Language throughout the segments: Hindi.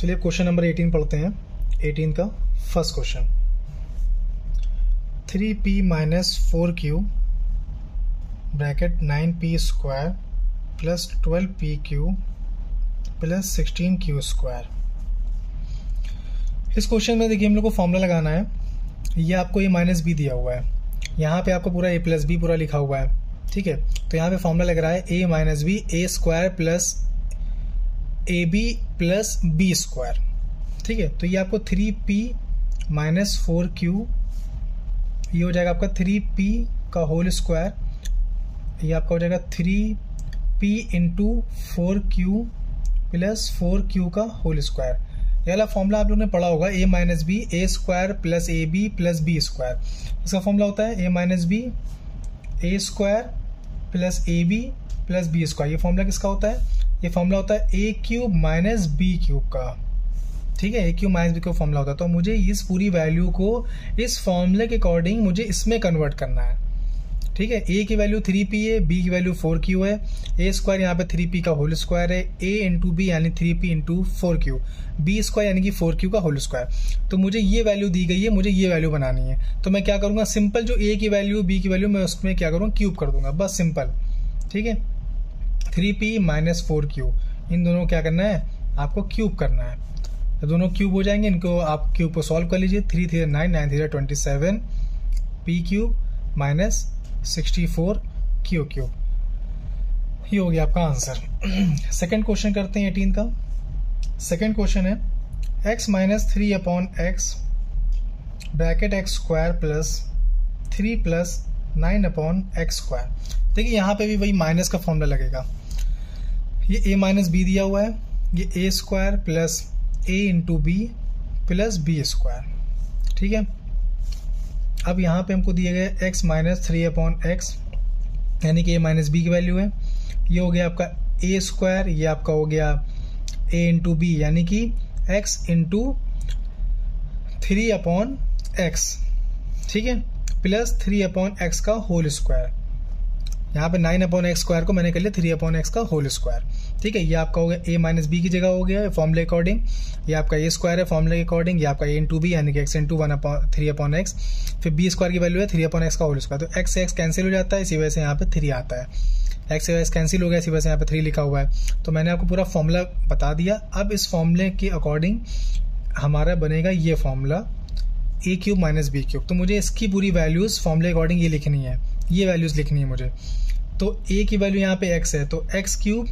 चलिए क्वेश्चन नंबर 18 पढ़ते हैं। 18 का first question, 3p minus 4q bracket 9p square plus 12pq plus 16q square. इस क्वेश्चन में देखिए हम लोग को फॉर्मूला लगाना है। ये आपको a माइनस बी दिया हुआ है, यहाँ पे आपको पूरा a प्लस बी पूरा लिखा हुआ है, ठीक है। तो यहाँ पे फॉर्मूला लग रहा है a minus B A square plus A B plus B square, ठीक है। तो ये आपको 3p माइनस 4q, ये हो जाएगा आपका 3p का होल स्क्वायर, ये आपका हो जाएगा 3p into 4q plus 4q का होल स्क्वायर। ये वाला फॉर्मूला आप लोगों ने पढ़ा होगा, a minus B A square plus A B plus B square. इसका फॉर्मूला होता है a minus B A square plus A B plus B square. ये फॉर्मूला किसका होता है? ये फॉर्मूला होता है A cube minus B cube का, ठीक है। A cube minus B cube formula होता है। तो मुझे इस पूरी वैल्यू को इस फॉर्मूले के अकॉर्डिंग मुझे इसमें कन्वर्ट करना है, ठीक है। ए की वैल्यू 3p है, बी की वैल्यू 4q है, ए स्क्वायर यहाँ पे 3p का होल स्क्वायर है, a इंटू बी यानी 3p into 4q, B square यानी कि 4q का होल स्क्वायर। तो मुझे ये वैल्यू दी गई है, मुझे ये वैल्यू बनानी है। तो मैं क्या करूंगा, सिंपल जो a की वैल्यू बी की वैल्यू मैं उसमें क्या करूँगा, क्यूब कर दूंगा, बस सिंपल, ठीक है। 3p माइनस 4q, इन दोनों को क्या करना है, आपको क्यूब करना है। तो दोनों क्यूब हो जाएंगे, इनको आप क्यूब को सॉल्व कर लीजिए। 3 3 9 9 3 27 p cube minus 64 Q cube, ये हो गया आपका आंसर। सेकंड क्वेश्चन करते हैं 18 का। सेकंड क्वेश्चन है x minus 3 upon x bracket x square plus 3 plus 9 upon x square. देखिए यहाँ पे भी वही माइनस का फॉर्मूला लगेगा। ये a माइनस बी दिया हुआ है, ये a square plus a into b plus B square, ठीक है। अब यहाँ पे हमको दिए गए x माइनस 3 अपॉन एक्स यानी कि a माइनस बी की वैल्यू है। ये हो गया आपका a स्क्वायर, ये आपका हो गया a इंटू बी यानी कि x इंटू 3 अपॉन एक्स, ठीक है, प्लस 3 अपॉन एक्स का होल स्क्वायर। यहाँ पे 9 अपॉन एक्स स्क्वायर को मैंने कर लिया 3 अपॉन एक्स का होल स्क्वायर, ठीक है। ये आपका हो गया a माइनस बी की जगह हो गया फॉर्मूले अकॉर्डिंग, ये आपका a स्क्वायर है फॉर्मूले के अकॉर्डिंग, ये आपका a इंटू बी यानी कि x इंटू 3 अपॉन एक्स, फिर b स्क्वायर की वैल्यू है 3 अपॉन एक्स का होल स्क्वायर। तो x से x कैंसिल हो जाता है, इसी वजह से यहाँ पे 3 आता है। x से x कैंसिल हो गया, इसी वजह से यहाँ पे 3 लिखा हुआ है। तो मैंने आपको पूरा फॉर्मूला बता दिया। अब इस फॉर्मूले के अकॉर्डिंग हमारा बनेगा ये formula a cube minus B cube. तो मुझे इसकी पूरी वैल्यूज फॉर्मूले अकॉर्डिंग ये लिखनी है, ये वैल्यूज लिखनी है मुझे। तो a की वैल्यू यहाँ पे x है, तो x क्यूब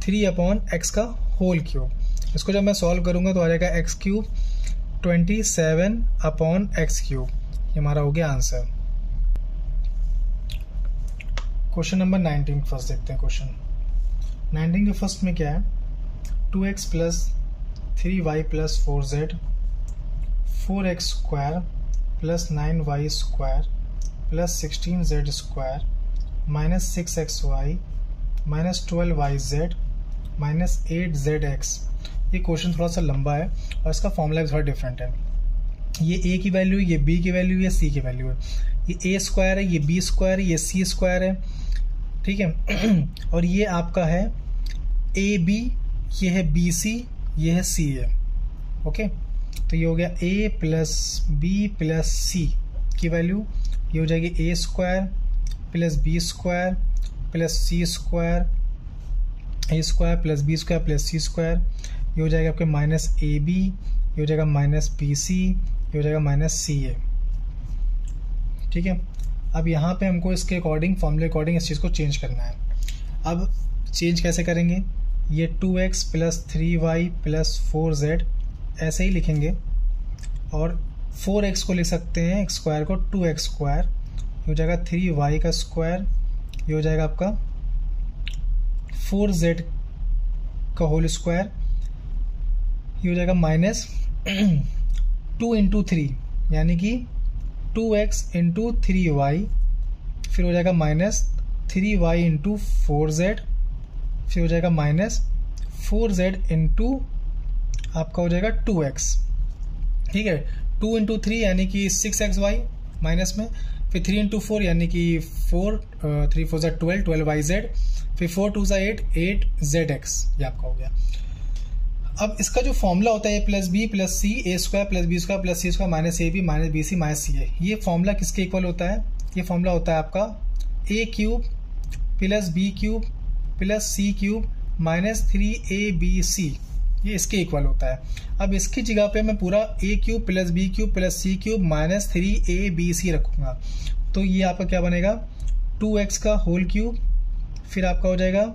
3 अपॉन एक्स का होल क्यूब। इसको जब मैं सॉल्व करूंगा तो आ जाएगा x cube 27 upon x cube. ये हमारा हो गया आंसर। क्वेश्चन नंबर 19 फर्स्ट देखते हैं। क्वेश्चन 19 के फर्स्ट में क्या है, 2x plus 3y plus 4z 4x square plus 9y square plus 16z square minus 6xy minus 12yz minus 8zx। ये क्वेश्चन थोड़ा सा लंबा है और इसका फॉर्मूला थोड़ा डिफरेंट है। ये a की वैल्यू, ये b की वैल्यू, ये c की वैल्यू है। ये a स्क्वायर है, ये b स्क्वायर है, ये c स्क्वायर है, ठीक है। और ये आपका है ab, ये है bc, ये है c है, ओके। तो ये हो गया a plus b plus c की वैल्यू, ये हो जाएगी a square plus B square plus C square, a square plus B square plus C square. ये हो जाएगा आपके माइनस ए बी, ये हो जाएगा माइनस बी सी, ये हो जाएगा माइनस सी ए, ठीक है। अब यहाँ पे हमको इसके अकॉर्डिंग फॉर्मूले अकॉर्डिंग इस चीज़ को चेंज करना है। अब चेंज कैसे करेंगे, ये 2x plus 3y plus 4z ऐसे ही लिखेंगे, और 4x को लिख सकते हैं एक्स स्क्वायर को 2x स्क्वायर, ये हो जाएगा 3y का स्क्वायर, ये हो जाएगा आपका 4z का होल स्क्वायर, ये हो जाएगा माइनस 2 इंटू 3 यानी कि 2x इंटू 3y, फिर हो जाएगा माइनस 3y इंटू 4z, फिर हो जाएगा माइनस 4z इंटू आपका हो जाएगा 2x, ठीक है। 2 इंटू 3 यानी कि 6xy माइनस में, फिर 3 इंटू 4 यानी कि 4, 3 4 12 12yz, फिर 4 2 8 8zx, ये आपका हो गया। अब इसका जो फॉर्मूला होता है A plus B plus C A square plus B square plus C square minus A B minus B C minus C A, ये फॉर्मूला किसके इक्वल होता है? ये फॉर्मूला होता है आपका A cube plus B cube plus C cube minus 3ab, ये इसके इक्वल होता है। अब इसकी जगह पे मैं पूरा A cube plus B cube plus C cube minus 3abc रखूँगा, तो ये आपका क्या बनेगा 2x का होल क्यूब, फिर आपका हो जाएगा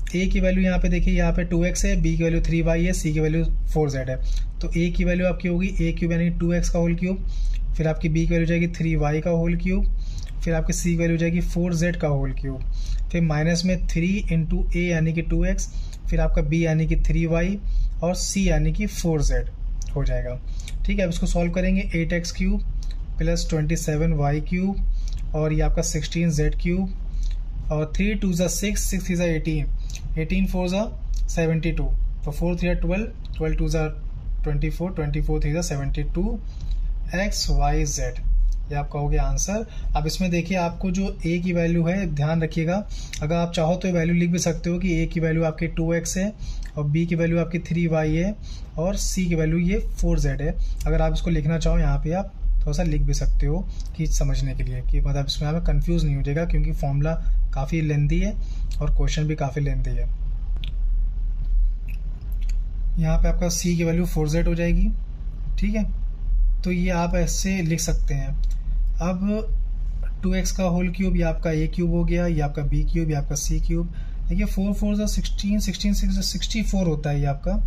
a की वैल्यू यहाँ पे देखिए, यहाँ पे 2x है, b की वैल्यू 3y है, c की वैल्यू 4z है, तो a की वैल्यू आपकी होगी a क्यूब यानी 2x का होल क्यूब, फिर आपकी b की वैल्यू जाएगी 3y का होल क्यूब, फिर आपकी c की वैल्यू जाएगी 4z का होल क्यूब, फिर माइनस में 3 इंटू a यानी कि 2x, फिर आपका b यानी कि 3y और c यानी कि 4z हो जाएगा। ठीक है, अब इसको सॉल्व करेंगे 8x cube plus 27y cube और ये आपका 16z क्यूब और 3 2 ज़ा 6 6 3 ज़ा 18 18 4 ज़ा 72, तो 4 3 12 12 2 ज़ा 24 24 3 ज़ा 72 x y z, ये आपका हो गया आंसर। अब इसमें देखिए आपको जो a की वैल्यू है, ध्यान रखिएगा, अगर आप चाहो तो वैल्यू लिख भी सकते हो कि a की वैल्यू आपकी 2x है और b की वैल्यू आपकी 3y है और c की वैल्यू ये 4z है। अगर आप इसको लिखना चाहो यहाँ पे आप थोड़ा सा लिख भी सकते हो कि समझने के लिए, कि मतलब इसमें हमें कंफ्यूज नहीं हो जाएगा, क्योंकि फॉर्मूला काफ़ी लेंथी है और क्वेश्चन भी काफ़ी लेंथी है। यहाँ पे आपका c की वैल्यू 4z हो जाएगी। ठीक है, तो ये आप ऐसे लिख सकते हैं। अब 2x का होल क्यूब, ये आपका a क्यूब हो गया, ये आपका b क्यूब, ये आपका c क्यूब। देखिए 4 4 ज़ा 16 16 6 ज़ा 64 होता है, ये आपका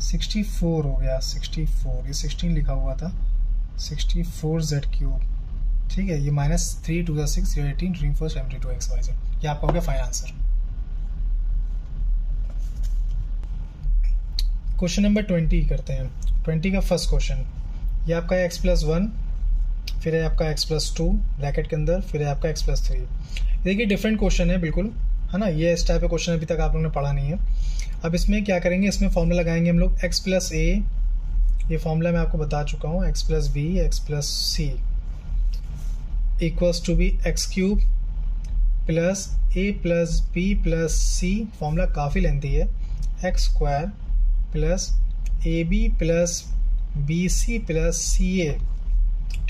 64 हो गया, 64, ये 16 लिखा हुआ था, 64z क्यूब। ठीक है, ये माइनस 3 2 ज़ा 6 18 3 4 72 x y z, ये आपका हो गया फाइनल आंसर। क्वेश्चन नंबर 20 करते हैं। 20 का फर्स्ट क्वेश्चन, ये आपका x प्लस 1, फिर है आपका x प्लस 2 ब्रैकेट के अंदर, फिर है आपका x प्लस 3। देखिए डिफरेंट क्वेश्चन है बिल्कुल, है ना, ये इस टाइप का क्वेश्चन अभी तक आप लोगों ने पढ़ा नहीं है। अब इसमें क्या करेंगे, इसमें फॉर्मूला लगाएंगे हम लोग x प्लस a, ये फॉर्मूला मैं आपको बता चुका हूँ, x plus b x plus c equals to B x cube plus a plus b plus c, formula काफ़ी लेंथी है, x square plus A B plus B C plus C A.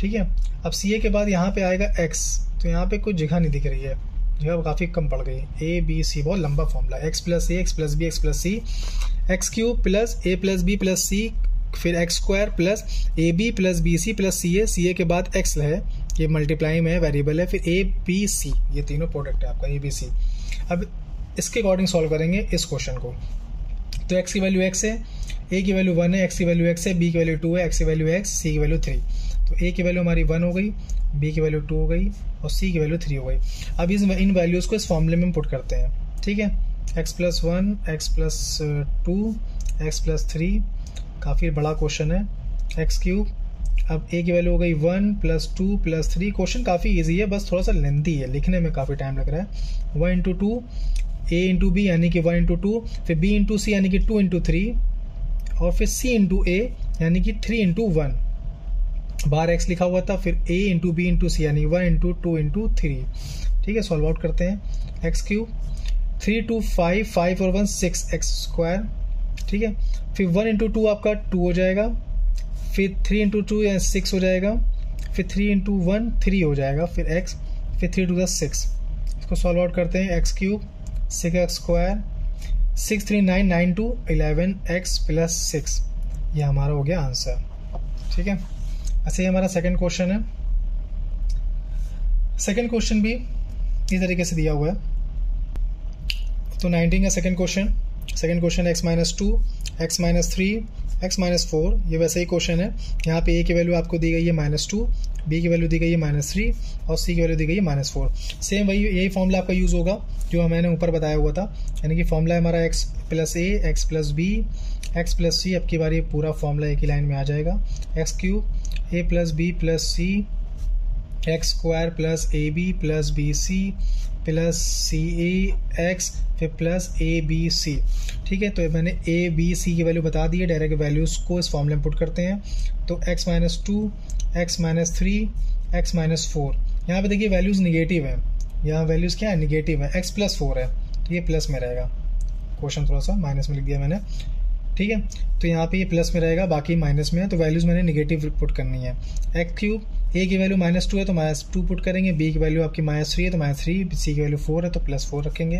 ठीक है, अब सी ए के बाद यहाँ पे आएगा x, तो यहाँ पे कोई जगह नहीं दिख रही है, जगह काफ़ी कम पड़ गई। ए बी सी बहुत लंबा formula, x plus A x plus B x plus C, x cube plus A plus B plus C, फिर x square plus A B plus B C plus C A के बाद x है, ये मल्टीप्लाई में है, वेरिएबल है, फिर ए बी सी, ये तीनों प्रोडक्ट है आपका ए बी सी। अब इसके अकॉर्डिंग सॉल्व करेंगे इस क्वेश्चन को। तो x की वैल्यू x है, a की वैल्यू 1 है, x की वैल्यू x है, b की वैल्यू 2 है, x की वैल्यू x, c की वैल्यू 3। तो a की वैल्यू हमारी 1 हो गई, b की वैल्यू 2 हो गई और c की वैल्यू 3 हो गई। अब इन वैल्यूज़ को इस फॉर्मूले में पुट करते हैं। ठीक है, x plus 1 x plus 2 x plus 3, काफ़ी बड़ा क्वेश्चन है, एक्स क्यूब। अब a की वैल्यू हो गई 1 प्लस 2 प्लस 3, क्वेश्चन काफ़ी ईजी है, बस थोड़ा सा लेंथी है, लिखने में काफ़ी टाइम लग रहा है। 1 इंटू 2 a इंटू बी यानी कि 1 इंटू 2, फिर b इंटू सी यानी कि 2 इंटू 3 और फिर c इंटू a यानी कि 3 इंटू 1, बाहर x लिखा हुआ था, फिर a इंटू बी इंटू सी यानी 1 इंटू 2 इंटू 3। ठीक है, सॉल्व आउट करते हैं। एक्स क्यूब 3 2 5 5 और 1 6 एक्स स्क्वायर। ठीक है, फिर 1 इंटू 2 आपका 2 हो जाएगा, फिर 3 इंटू 2 या 6 हो जाएगा, फिर 3 इंटू 1 3 हो जाएगा, फिर x, फिर 3 टू 6। इसको सॉल्व आउट करते हैं। X cube 6x square 6 3 9 9 2 11 x plus 6, ये हमारा हो गया आंसर। ठीक है, ऐसे ही हमारा सेकंड क्वेश्चन है। सेकंड क्वेश्चन भी इस तरीके से दिया हुआ है। तो 19 का second question x minus 2 x minus 3 x minus 4, ये वैसा ही क्वेश्चन है। यहाँ पे a की वैल्यू आपको दी गई है -2, b की वैल्यू दी गई है -3 और c की वैल्यू दी गई है -4। सेम वही यही फॉर्मूला आपका यूज़ होगा जो मैंने ऊपर बताया हुआ था, यानी कि फॉर्मूला हमारा x plus A x plus B x plus C. अब की बार ये पूरा फॉर्मूला एक ही लाइन में आ जाएगा। X cube a plus B plus C x square plus A B plus B C plus C a x फिर प्लस ए बी सी। ठीक है, तो मैंने ए बी सी की वैल्यू बता दी है, डायरेक्ट वैल्यूज़ को इस फॉर्मूले में पुट करते हैं। तो x minus 2 x minus 3 x minus 4, यहाँ पे देखिए वैल्यूज़ निगेटिव है, यहाँ वैल्यूज़ क्या है निगेटिव है, x प्लस 4 है तो ये प्लस में रहेगा, क्वेश्चन थोड़ा सा माइनस में लिख दिया मैंने। ठीक है। तो यहाँ पे ये प्लस में रहेगा, बाकी माइनस में है, तो वैल्यूज़ मैंने निगेटिव पुट करनी है। एक्स क्यूब, ए की वैल्यू -2 है तो -2 पुट करेंगे, बी की वैल्यू आपकी -3 है तो -3, सी की वैल्यू 4 है तो +4 रखेंगे।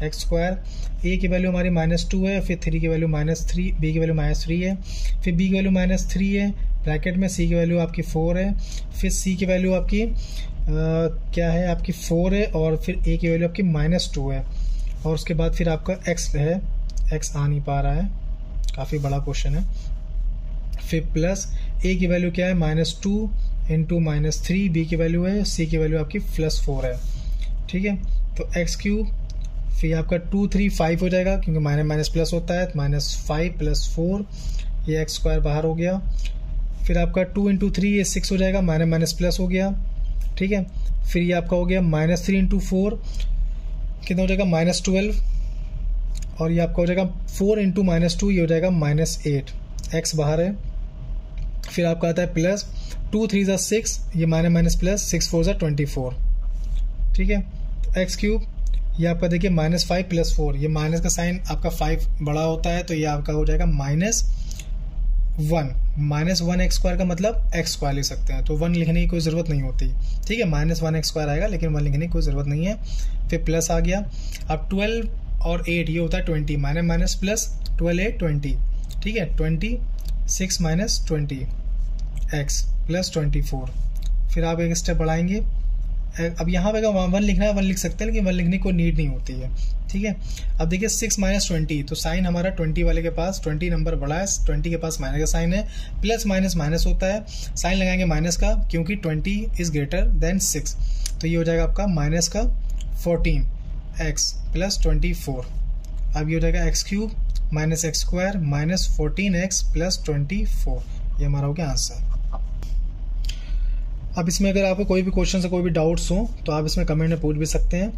एक्स स्क्वायर, ए की वैल्यू हमारी -2 है, फिर 3 की वैल्यू -3, बी की वैल्यू -3 है, फिर बी की वैल्यू -3 है, ब्रैकेट में सी की वैल्यू आपकी 4 है, फिर सी की वैल्यू आपकी क्या है आपकी 4 है, और फिर ए की वैल्यू आपकी -2 है, और उसके बाद फिर आपका एक्स है, एक्स आ नहीं पा रहा है, काफ़ी बड़ा क्वेश्चन है। फिर प्लस ए की वैल्यू क्या है -2 इंटू -3, बी की वैल्यू है, सी की वैल्यू आपकी +4 है। ठीक है, तो एक्स क्यूब, फिर आपका 2 3 5 हो जाएगा क्योंकि माइनस प्लस होता है, तो -5 + 4, ये एक्स स्क्वायर बाहर हो गया। फिर आपका 2 × 3 ये 6 हो जाएगा, माइनस प्लस हो गया। ठीक है, फिर ये आपका हो गया -3 × 4 कितना हो जाएगा -12, और ये आपका हो जाएगा 4 × -2, ये हो जाएगा -8, एक्स बाहर है। फिर आपका आता है प्लस 2 3 6, ये माइनस 6 4 24। ठीक है, तो एक्स क्यूब, ये आपका देखिए -5 + 4, ये माइनस का साइन आपका 5 बड़ा होता है तो ये आपका हो जाएगा -1, -1 एक्स स्क्वायर का मतलब एक्स स्क्वायर लिख सकते हैं, तो 1 लिखने की कोई ज़रूरत नहीं होती। ठीक है, -1 एक्स स्क्वायर आएगा लेकिन 1 लिखने की कोई ज़रूरत नहीं है। फिर प्लस आ गया, अब 12 और 8 ये होता है 20, माइनस प्लस 12 8 20। ठीक है, 26 - 20 एक्स + 24। फिर आप एक स्टेप बढ़ाएंगे, अब यहाँ पे अगर 1 लिखना है 1 लिख सकते हैं, लेकिन 1 लिखने की कोई नीड नहीं होती है। ठीक है, अब देखिए 6 - 20, तो साइन हमारा 20 वाले के पास 20 नंबर बड़ा है, 20 के पास माइनस का साइन है, प्लस माइनस होता है, साइन लगाएंगे माइनस का क्योंकि 20 इज ग्रेटर देन 6, तो ये हो जाएगा आपका -14 एक्स + 24। अब ये हो जाएगा एक्स क्यूब -x² -14x + 24, ये हमारा हो गया आंसर। अब इसमें अगर आपको कोई भी क्वेश्चन से कोई भी डाउट्स हो तो आप इसमें कमेंट में पूछ भी सकते हैं।